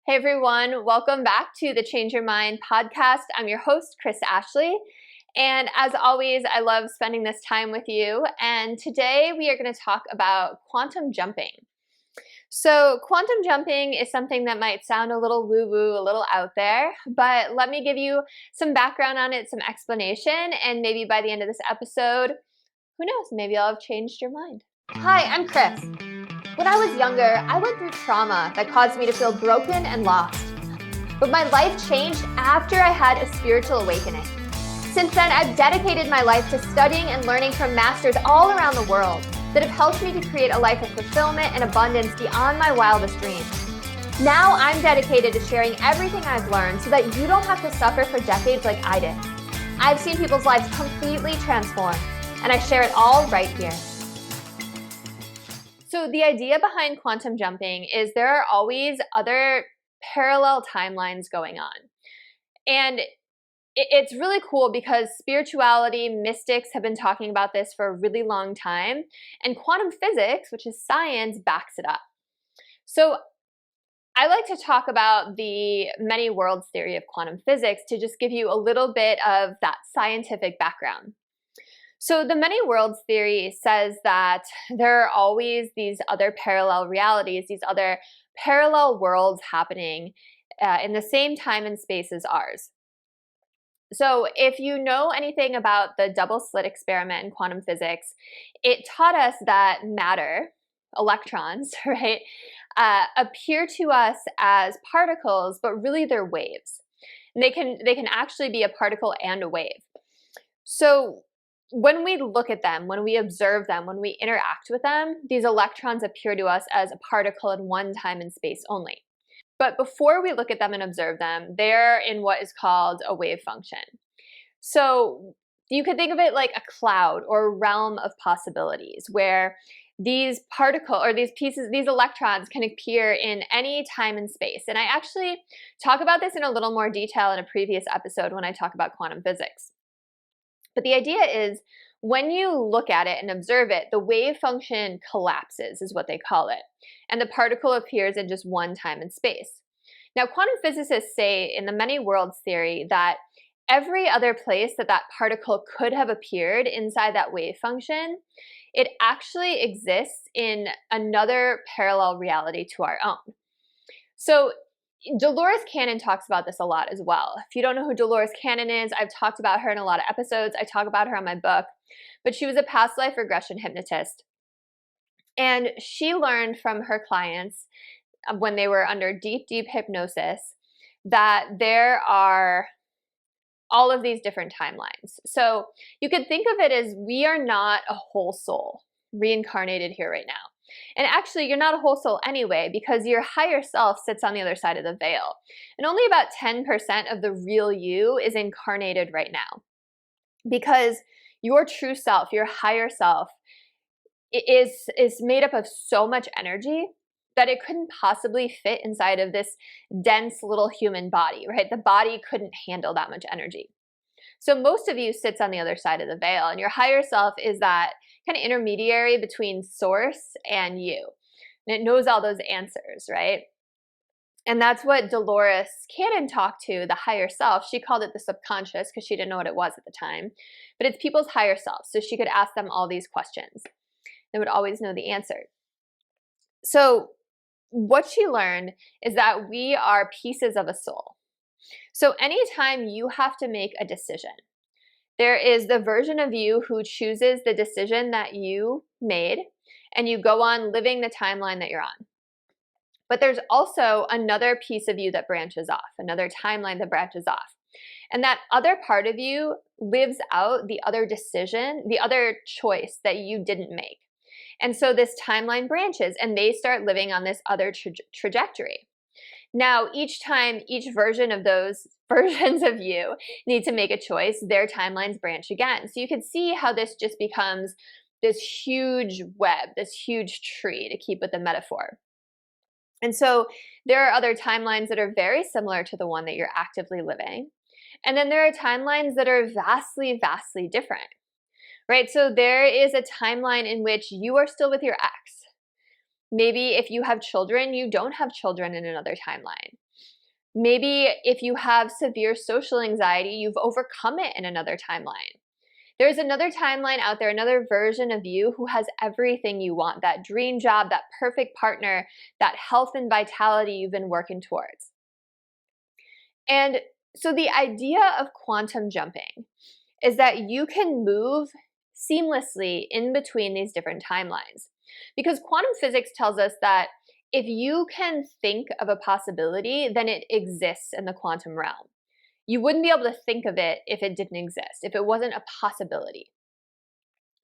Hey everyone, welcome back to the Change Your Mind podcast. I'm your host, Kris Ashley. And as always, I love spending this time with you. And today we are going to talk about quantum jumping. So quantum jumping is something that might sound a little woo-woo, a little out there, but let me give you some background on it, some explanation, and maybe by the end of this episode, who knows, maybe I'll have changed your mind. Hi, I'm Kris. When I was younger, I went through trauma that caused me to feel broken and lost. But my life changed after I had a spiritual awakening. Since then, I've dedicated my life to studying and learning from masters all around the world that have helped me to create a life of fulfillment and abundance beyond my wildest dreams. Now I'm dedicated to sharing everything I've learned so that you don't have to suffer for decades like I did. I've seen people's lives completely transformed, and I share it all right here. So the idea behind quantum jumping is there are always other parallel timelines going on. And it's really cool because spirituality, mystics have been talking about this for a really long time, and quantum physics, which is science, backs it up. So I like to talk about the many worlds theory of quantum physics to just give you a little bit of that scientific background. So the many worlds theory says that there are always these other parallel realities, these other parallel worlds happening in the same time and space as ours. So if you know anything about the double slit experiment in quantum physics, it taught us that matter, electrons, right, appear to us as particles, but really they're waves. And they can actually be a particle and a wave. So when we look at them, when we observe them, when we interact with them, these electrons appear to us as a particle in one time and space only. But before we look at them and observe them, they're in what is called a wave function. So you could think of it like a cloud or a realm of possibilities where these these electrons can appear in any time and space. And I actually talk about this in a little more detail in a previous episode when I talk about quantum physics. But the idea is when you look at it and observe it, the wave function collapses, is what they call it. And the particle appears in just one time and space. Now, quantum physicists say in the many worlds theory that every other place that that particle could have appeared inside that wave function, it actually exists in another parallel reality to our own. So Dolores Cannon talks about this a lot as well. If you don't know who Dolores Cannon is, I've talked about her in a lot of episodes. I talk about her on my book, but she was a past life regression hypnotist. And she learned from her clients when they were under deep, deep hypnosis that there are all of these different timelines. So you could think of it as we are not a whole soul reincarnated here right now. And actually, you're not a whole soul anyway, because your higher self sits on the other side of the veil. And only about 10% of the real you is incarnated right now. Because your true self, your higher self, is made up of so much energy that it couldn't possibly fit inside of this dense little human body, right? The body couldn't handle that much energy. So most of you sits on the other side of the veil, and your higher self is that kind of intermediary between source and you. And it knows all those answers, right? And that's what Dolores Cannon talked to, the higher self. She called it the subconscious because she didn't know what it was at the time. But it's people's higher self. So she could ask them all these questions. They would always know the answer. So what she learned is that we are pieces of a soul. So anytime you have to make a decision, there is the version of you who chooses the decision that you made, and you go on living the timeline that you're on. But there's also another piece of you that branches off, another timeline that branches off. And that other part of you lives out the other decision, the other choice that you didn't make. And so this timeline branches, and they start living on this other trajectory. Now, each time, each version of those versions of you need to make a choice, their timelines branch again. So you can see how this just becomes this huge web, this huge tree, to keep with the metaphor. And so there are other timelines that are very similar to the one that you're actively living. And then there are timelines that are vastly, vastly different, right? So there is a timeline in which you are still with your ex. Maybe if you have children, you don't have children in another timeline. Maybe if you have severe social anxiety, you've overcome it in another timeline. There's another timeline out there, another version of you who has everything you want, that dream job, that perfect partner, that health and vitality you've been working towards. And so the idea of quantum jumping is that you can move seamlessly in between these different timelines. Because quantum physics tells us that if you can think of a possibility, then it exists in the quantum realm. You wouldn't be able to think of it if it didn't exist, if it wasn't a possibility.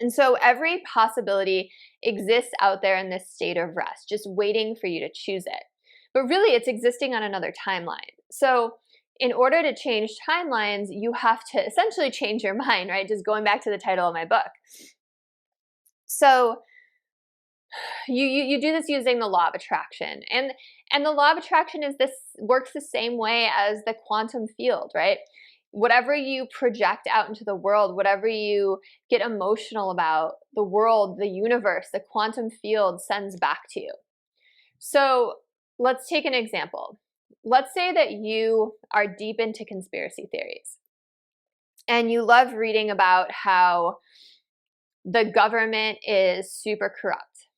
And so every possibility exists out there in this state of rest, just waiting for you to choose it. But really, it's existing on another timeline. So in order to change timelines, you have to essentially change your mind, right? Just going back to the title of my book. So you do this using the law of attraction. And the law of attraction works the same way as the quantum field, right? Whatever you project out into the world, whatever you get emotional about, the world, the universe, the quantum field sends back to you. So let's take an example. Let's say that you are deep into conspiracy theories and you love reading about how the government is super corrupt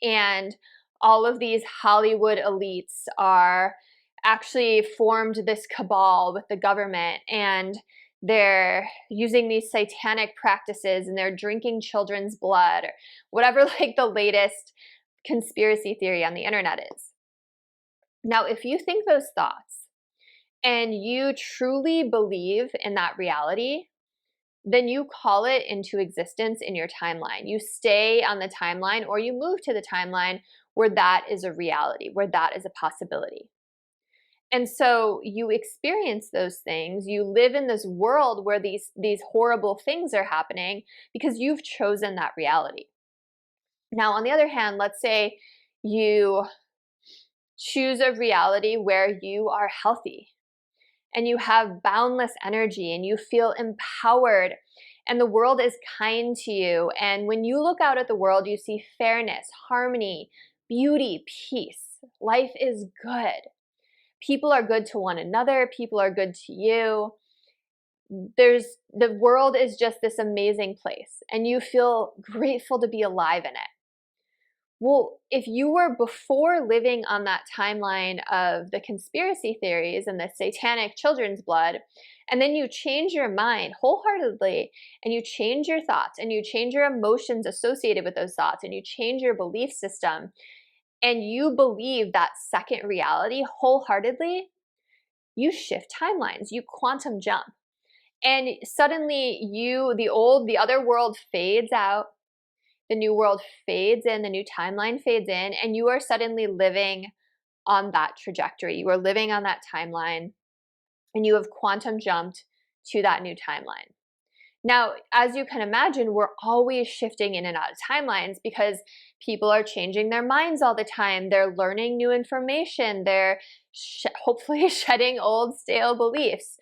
and all of these Hollywood elites are actually formed this cabal with the government, and they're using these satanic practices and they're drinking children's blood, or whatever like the latest conspiracy theory on the internet is. Now, if you think those thoughts and you truly believe in that reality, then you call it into existence in your timeline. You stay on the timeline or you move to the timeline where that is a reality, where that is a possibility. And so you experience those things. You live in this world where these horrible things are happening because you've chosen that reality. Now, on the other hand, let's say you choose a reality where you are healthy and you have boundless energy and you feel empowered and the world is kind to you. And when you look out at the world, you see fairness, harmony, beauty, peace. Life is good. People are good to one another. People are good to you. The world is just this amazing place and you feel grateful to be alive in it. Well, if you were before living on that timeline of the conspiracy theories and the satanic children's blood, and then you change your mind wholeheartedly and you change your thoughts and you change your emotions associated with those thoughts and you change your belief system and you believe that second reality wholeheartedly, you shift timelines, you quantum jump. And suddenly the other world fades out. The new world fades in, the new timeline fades in, and you are suddenly living on that trajectory. You are living on that timeline, and you have quantum jumped to that new timeline. Now, as you can imagine, we're always shifting in and out of timelines because people are changing their minds all the time. They're learning new information. They're hopefully shedding old stale beliefs,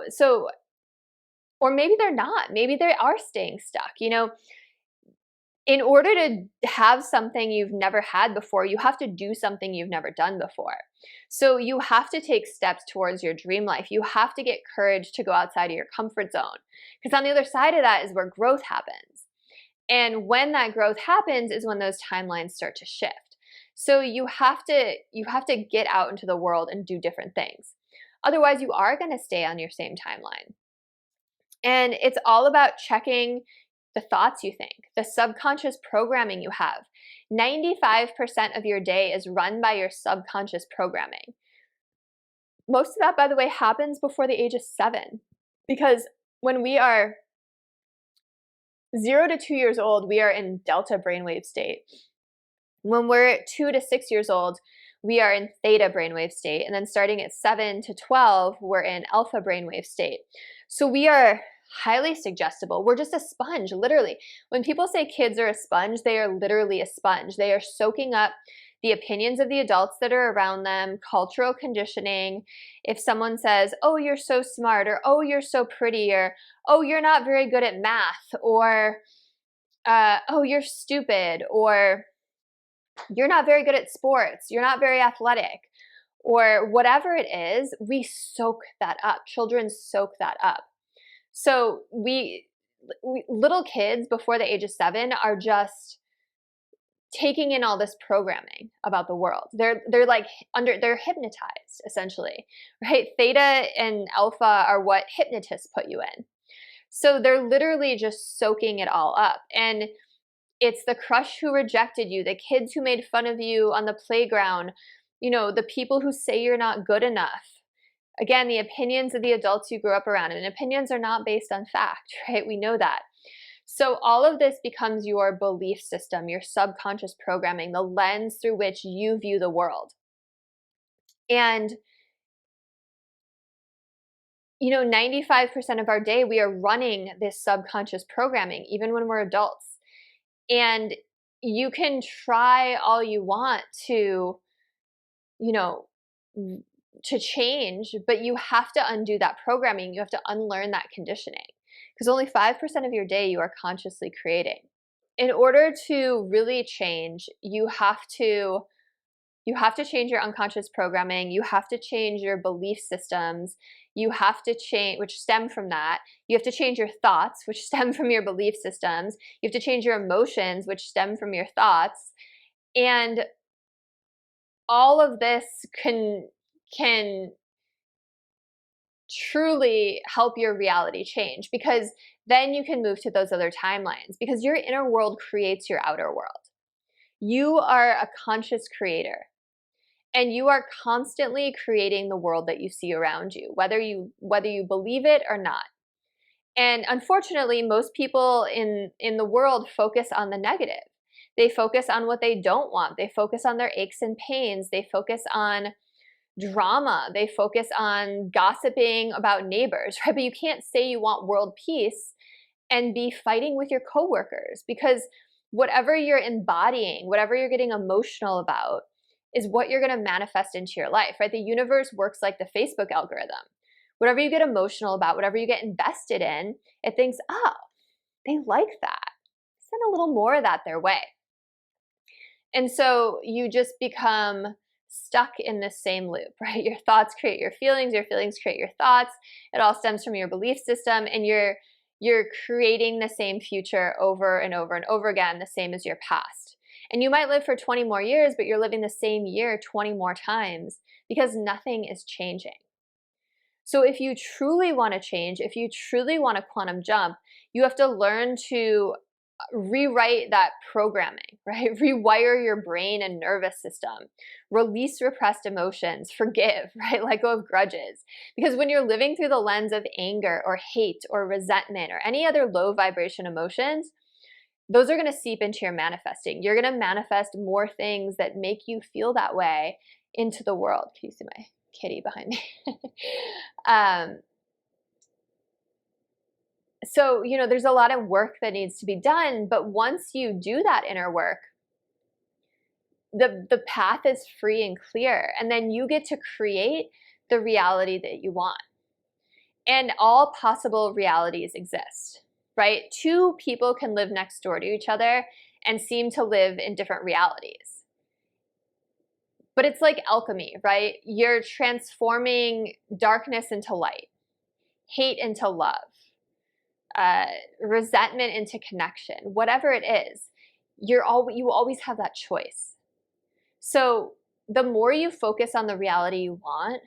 so, or maybe they're not. Maybe they are staying stuck, In order to have something you've never had before, you have to do something you've never done before. So you have to take steps towards your dream life. You have to get courage to go outside of your comfort zone. Because on the other side of that is where growth happens. And when that growth happens is when those timelines start to shift. So you have to get out into the world and do different things. Otherwise, you are going to stay on your same timeline. And it's all about checking the thoughts you think, the subconscious programming you have. 95% of your day is run by your subconscious programming. Most of that, by the way, happens before the age of 7. Because when we are 0 to 2 years old, we are in delta brainwave state. When we're 2 to 6 years old, we are in theta brainwave state. And then starting at 7 to 12, we're in alpha brainwave state. So we are highly suggestible. We're just a sponge, literally. When people say kids are a sponge, they are literally a sponge. They are soaking up the opinions of the adults that are around them, cultural conditioning. If someone says, oh, you're so smart, or oh, you're so pretty, or oh, you're not very good at math, or oh, you're stupid, or you're not very good at sports, you're not very athletic, or whatever it is, we soak that up. Children soak that up. So we little kids before the age of 7 are just taking in all this programming about the world. They're like they're hypnotized essentially, right? Theta and alpha are what hypnotists put you in. So they're literally just soaking it all up. And it's the crush who rejected you, the kids who made fun of you on the playground, the people who say you're not good enough. Again, the opinions of the adults you grew up around, and opinions are not based on fact, right? We know that. So all of this becomes your belief system, your subconscious programming, the lens through which you view the world. And 95% of our day, we are running this subconscious programming, even when we're adults. And you can try all you want to change, but you have to undo that programming. You have to unlearn that conditioning, because only 5% of your day you are consciously creating. In order to really change, you have to change your unconscious programming. You have to change your belief systems. You have to change, which stem from that. You have to change your thoughts, which stem from your belief systems. You have to change your emotions, which stem from your thoughts. And all of this can truly help your reality change, because then you can move to those other timelines, because your inner world creates your outer world. You are a conscious creator, and you are constantly creating the world that you see around you, whether you believe it or not. And unfortunately, most people in the world focus on the negative. They focus on what they don't want. They focus on their aches and pains. They focus on drama. They focus on gossiping about neighbors, right? But you can't say you want world peace and be fighting with your coworkers, because whatever you're embodying, whatever you're getting emotional about, is what you're going to manifest into your life, right? The universe works like the Facebook algorithm. Whatever you get emotional about, whatever you get invested in, it thinks, oh, they like that. Send a little more of that their way. And so you just become stuck in this same loop, right? Your thoughts create your feelings create your thoughts. It all stems from your belief system, and you're creating the same future over and over and over again, the same as your past. And you might live for 20 more years, but you're living the same year 20 more times, because nothing is changing. So if you truly want to change, if you truly want to quantum jump, you have to learn to rewrite that programming, right? Rewire your brain and nervous system, release repressed emotions, forgive, right? Let go of grudges. Because when you're living through the lens of anger or hate or resentment or any other low vibration emotions, those are going to seep into your manifesting. You're going to manifest more things that make you feel that way into the world. Can you see my kitty behind me? So, there's a lot of work that needs to be done, but once you do that inner work, the path is free and clear, and then you get to create the reality that you want. And all possible realities exist, right? Two people can live next door to each other and seem to live in different realities. But it's like alchemy, right? You're transforming darkness into light, hate into love, resentment into connection, whatever it is, you always have that choice. So the more you focus on the reality you want,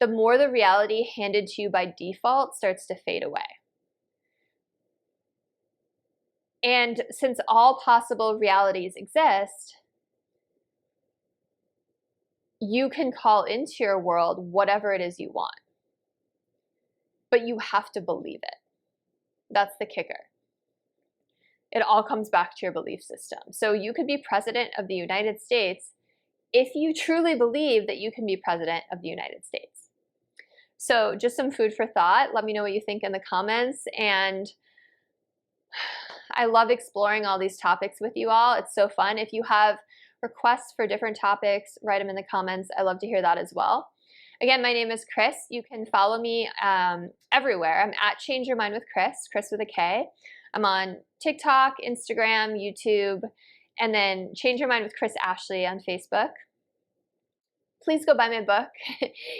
the more the reality handed to you by default starts to fade away. And since all possible realities exist, you can call into your world whatever it is you want. But you have to believe it. That's the kicker. It all comes back to your belief system. So you could be president of the United States if you truly believe that you can be president of the United States. So just some food for thought. Let me know what you think in the comments. And I love exploring all these topics with you all. It's so fun. If you have requests for different topics, write them in the comments. I love to hear that as well. Again, my name is Kris. You can follow me everywhere. I'm at Change Your Mind with Kris, Kris with a K. I'm on TikTok, Instagram, YouTube, and then Change Your Mind with Kris Ashley on Facebook. please go buy my book.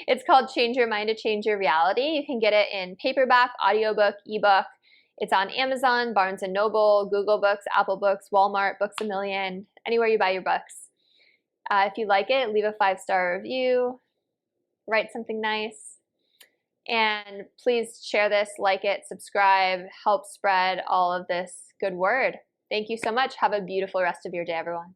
It's called Change Your Mind to Change Your Reality. You can get it in paperback, audiobook, ebook. It's on Amazon, Barnes & Noble, Google Books, Apple Books, Walmart, Books A Million, anywhere you buy your books. If you like it, leave a 5-star review, write something nice, and please share this, like it, subscribe, help spread all of this good word. Thank you so much. Have a beautiful rest of your day, everyone.